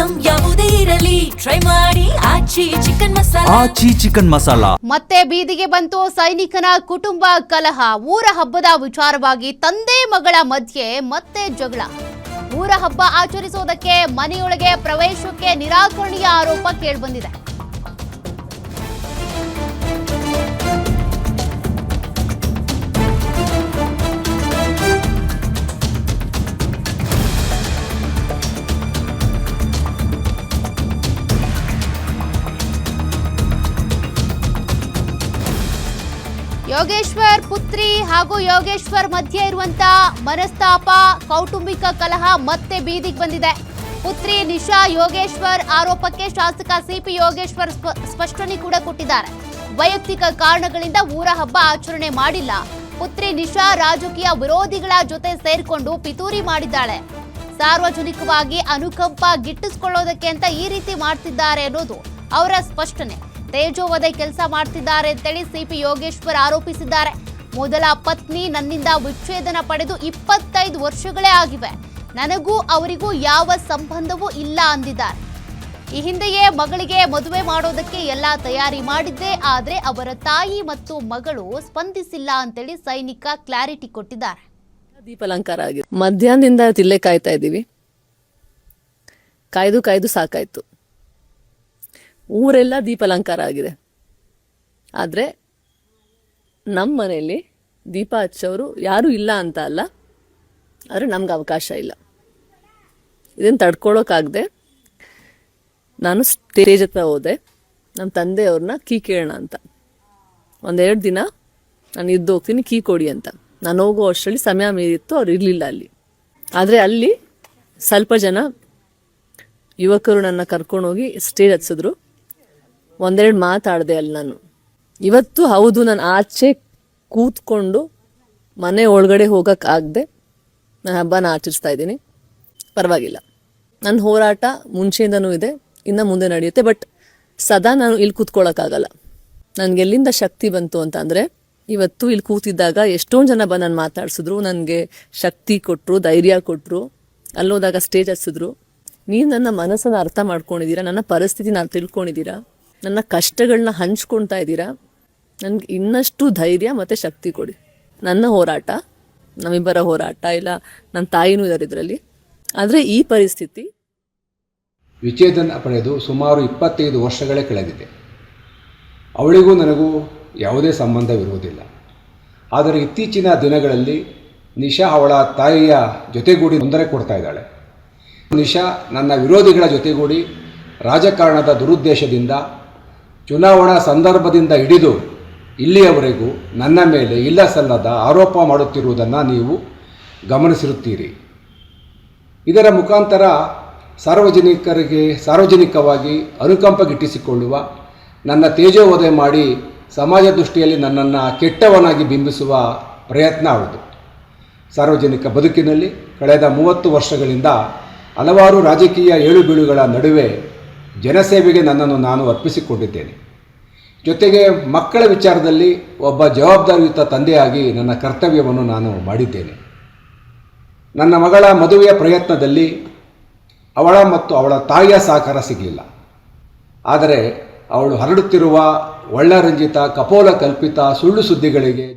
Item ಯಾವುದೇ ಇರಲಿ try ಮಾಡಿ ಆಚಿ ಚಿಕನ್ ಮಸಾಲಾ. ಮತ್ತೆ ಬೀದಿಗೆ ಬಂತು ಸೈನಿಕನ ಕುಟುಂಬ ಕಲಹ. ಊರ ಹಬ್ಬದ ವಿಚಾರವಾಗಿ ತಂದೆ ಮಗಳ ಮಧ್ಯೆ ಮತ್ತೆ ಜಗಳ. ಊರ ಹಬ್ಬ ಆಚರಿಸುವುದಕ್ಕೆ ಮನೆಯೊಳಗೆ ಪ್ರವೇಶಕ್ಕೆ ನಿರಾಕರಣೆಯ ಆರೋಪ ಕೇಳಿಬಂದಿದೆ. ಯೋಗೇಶ್ವರ್ ಪುತ್ರಿ ಹಾಗೂ ಯೋಗೇಶ್ವರ್ ಮಧ್ಯೆ ಇರುವಂತಹ ಮನಸ್ತಾಪ, ಕೌಟುಂಬಿಕ ಕಲಹ ಮತ್ತೆ ಬೀದಿಗೆ ಬಂದಿದೆ. ಪುತ್ರಿ ನಿಶಾ ಯೋಗೇಶ್ವರ್ ಆರೋಪಕ್ಕೆ ಶಾಸಕ ಸಿಪಿ ಯೋಗೇಶ್ವರ್ ಸ್ಪಷ್ಟನೆ ಕೂಡ ಕೊಟ್ಟಿದ್ದಾರೆ. ವೈಯಕ್ತಿಕ ಕಾರಣಗಳಿಂದ ಊರ ಹಬ್ಬ ಆಚರಣೆ ಮಾಡಿಲ್ಲ. ಪುತ್ರಿ ನಿಶಾ ರಾಜಕೀಯ ವಿರೋಧಿಗಳ ಜೊತೆ ಸೇರ್ಕೊಂಡು ಪಿತೂರಿ ಮಾಡಿದ್ದಾಳೆ. ಸಾರ್ವಜನಿಕವಾಗಿ ಅನುಕಂಪ ಗಿಟ್ಟಿಸಿಕೊಳ್ಳೋದಕ್ಕೆ ಅಂತ ಈ ರೀತಿ ಮಾಡ್ತಿದ್ದಾರೆ ಅನ್ನೋದು ಅವರ ಸ್ಪಷ್ಟನೆ. ತೇಜೋವಧೆ ಕೆಲಸ ಮಾಡ್ತಿದ್ದಾರೆ ಅಂತೇಳಿ ಸಿಪಿ ಯೋಗೇಶ್ವರ್ ಆರೋಪಿಸಿದ್ದಾರೆ. ಮೊದಲ ಪತ್ನಿ ನನ್ನಿಂದ ವಿಚ್ಛೇದನ ಪಡೆದು 25 ವರ್ಷಗಳೇ ಆಗಿವೆ. ನನಗೂ ಅವರಿಗೂ ಯಾವ ಸಂಬಂಧವೂ ಇಲ್ಲ ಅಂದಿದ್ದಾರೆ. ಈ ಹಿಂದೆಯೇ ಮಗಳಿಗೆ ಮದುವೆ ಮಾಡೋದಕ್ಕೆ ಎಲ್ಲ ತಯಾರಿ ಮಾಡಿದ್ದೆ, ಆದ್ರೆ ಅವರ ತಾಯಿ ಮತ್ತು ಮಗಳು ಸ್ಪಂದಿಸಿಲ್ಲ ಅಂತೇಳಿ ಸೈನಿಕ ಕ್ಲಾರಿಟಿ ಕೊಟ್ಟಿದ್ದಾರೆ. ದೀಪಾಲಂಕಾರ ಆಗಿದೆ. ಮಧ್ಯಾಹ್ನದಿಂದ ತಿಲ್ಲೆ ಕಾಯ್ತಾ ಇದ್ದೀವಿ. ಕಾಯ್ದು ಸಾಕಾಯ್ತು. ಊರೆಲ್ಲ ದೀಪಾಲಂಕಾರ ಆಗಿದೆ. ಆದರೆ ನಮ್ಮ ಮನೆಯಲ್ಲಿ ದೀಪ ಹಚ್ಚೋರು ಯಾರೂ ಇಲ್ಲ ಅಂತ ಅಲ್ಲ, ಆದರೆ ನಮ್ಗೆ ಅವಕಾಶ ಇಲ್ಲ. ಇದನ್ನು ತಡ್ಕೊಳ್ಳೋಕ್ಕಾಗದೆ ನಾನು ಸ್ಟೇಜ್ ಹತ್ರ ಹೋದೆ. ನಮ್ಮ ತಂದೆಯವ್ರನ್ನ ಕೀ ಕೇಳೋಣ ಅಂತ. 1-2 ದಿನ ನಾನು ಇದ್ದು ಹೋಗ್ತೀನಿ, ಕೀ ಕೊಡಿ ಅಂತ. ನಾನು ಹೋಗೋ ಅಷ್ಟರಲ್ಲಿ ಸಮಯ ಮೀರಿತ್ತು, ಅವ್ರು ಇರಲಿಲ್ಲ ಅಲ್ಲಿ. ಆದರೆ ಅಲ್ಲಿ ಸ್ವಲ್ಪ ಜನ ಯುವಕರು ನನ್ನ ಕರ್ಕೊಂಡೋಗಿ ಸ್ಟೇಜ್ ಹಚ್ಚಿದ್ರು. 1-2 ಮಾತಾಡಿದೆ ಅಲ್ಲಿ ನಾನು. ಇವತ್ತು ಹೌದು, ನಾನು ಆಚೆ ಕೂತ್ಕೊಂಡು ಮನೆ ಒಳಗಡೆ ಹೋಗೋಕ್ಕಾಗದೆ ನಾನು ಹಬ್ಬನ ಆಚರಿಸ್ತಾ ಇದ್ದೀನಿ. ಪರವಾಗಿಲ್ಲ, ನನ್ನ ಹೋರಾಟ ಮುಂಚೆಯಿಂದನೂ ಇದೆ, ಇನ್ನು ಮುಂದೆ ನಡೆಯುತ್ತೆ. ಬಟ್ ಸದಾ ನಾನು ಇಲ್ಲಿ ಕೂತ್ಕೊಳ್ಳೋಕ್ಕಾಗಲ್ಲ. ನನಗೆ ಎಲ್ಲಿಂದ ಶಕ್ತಿ ಬಂತು ಅಂತ ಅಂದರೆ, ಇವತ್ತು ಇಲ್ಲಿ ಕೂತಿದ್ದಾಗ ಎಷ್ಟೊಂದು ಜನ ಬಂದು ನಾನು ಮಾತಾಡ್ಸಿದ್ರು, ನನಗೆ ಶಕ್ತಿ ಕೊಟ್ಟರು, ಧೈರ್ಯ ಕೊಟ್ಟರು. ಅಲ್ಲೋದಾಗ ಸ್ಟೇಜ್ ಹಚ್ಚಿದ್ರು. ನೀವು ನನ್ನ ಮನಸ್ಸನ್ನು ಅರ್ಥ ಮಾಡ್ಕೊಂಡಿದ್ದೀರಾ, ನನ್ನ ಪರಿಸ್ಥಿತಿ ನಾನು ತಿಳ್ಕೊಂಡಿದ್ದೀರಾ, ನನ್ನ ಕಷ್ಟಗಳನ್ನ ಹಂಚ್ಕೊಳ್ತಾ ಇದ್ದೀರಾ. ನನಗೆ ಇನ್ನಷ್ಟು ಧೈರ್ಯ ಮತ್ತು ಶಕ್ತಿ ಕೊಡಿ. ನನ್ನ ಹೋರಾಟ, ನಮ್ಮಿಬ್ಬರ ಹೋರಾಟ, ಇಲ್ಲ ನನ್ನ ತಾಯಿನೂ ಇದ್ದಾರೆ ಇದರಲ್ಲಿ. ಆದರೆ ಈ ಪರಿಸ್ಥಿತಿ, ವಿಚ್ಛೇದನ ಪಡೆದು ಸುಮಾರು 25 ವರ್ಷಗಳೇ ಕಳೆದಿದೆ. ಅವಳಿಗೂ ನನಗೂ ಯಾವುದೇ ಸಂಬಂಧವಿರುವುದಿಲ್ಲ. ಆದರೆ ಇತ್ತೀಚಿನ ದಿನಗಳಲ್ಲಿ ನಿಶಾ ಅವಳ ತಾಯಿಯ ಜೊತೆಗೂಡಿ ತೊಂದರೆ ಕೊಡ್ತಾ ಇದ್ದಾಳೆ. ನಿಶಾ ನನ್ನ ವಿರೋಧಿಗಳ ಜೊತೆಗೂಡಿ ರಾಜಕಾರಣದ ದುರುದ್ದೇಶದಿಂದ, ಚುನಾವಣಾ ಸಂದರ್ಭದಿಂದ ಹಿಡಿದು ಇಲ್ಲಿಯವರೆಗೂ ನನ್ನ ಮೇಲೆ ಇಲ್ಲ ಸಲ್ಲದ ಆರೋಪ ಮಾಡುತ್ತಿರುವುದನ್ನು ನೀವು ಗಮನಿಸಿರುತ್ತೀರಿ. ಇದರ ಮುಖಾಂತರ ಸಾರ್ವಜನಿಕವಾಗಿ ಅನುಕಂಪ ಗಿಟ್ಟಿಸಿಕೊಳ್ಳುವ, ನನ್ನ ತೇಜೋವಧೆ ಮಾಡಿ ಸಮಾಜ ದೃಷ್ಟಿಯಲ್ಲಿ ನನ್ನನ್ನು ಕೆಟ್ಟವನಾಗಿ ಬಿಂಬಿಸುವ ಪ್ರಯತ್ನ ಅವಳದು. ಸಾರ್ವಜನಿಕ ಬದುಕಿನಲ್ಲಿ ಕಳೆದ 30 ವರ್ಷಗಳಿಂದ ಹಲವಾರು ರಾಜಕೀಯ ಏಳುಬೀಳುಗಳ ನಡುವೆ ಜನಸೇವೆಗೆ ನನ್ನನ್ನು ನಾನು ಅರ್ಪಿಸಿಕೊಂಡಿದ್ದೇನೆ. ಜೊತೆಗೆ ಮಕ್ಕಳ ವಿಚಾರದಲ್ಲಿ ಒಬ್ಬ ಜವಾಬ್ದಾರಿಯುತ ತಂದೆಯಾಗಿ ನನ್ನ ಕರ್ತವ್ಯವನ್ನು ನಾನು ಮಾಡಿದ್ದೇನೆ. ನನ್ನ ಮಗಳ ಮದುವೆಯ ಪ್ರಯತ್ನದಲ್ಲಿ ಅವಳ ಮತ್ತು ಅವಳ ತಾಯಿಯ ಸಹಕಾರ ಸಿಗಲಿಲ್ಲ. ಆದರೆ ಅವಳು ಹರಡುತ್ತಿರುವ ಒಳ್ಳರಂಜಿತ, ಕಪೋಲ ಕಲ್ಪಿತ ಸುಳ್ಳು ಸುದ್ದಿಗಳಿಗೆ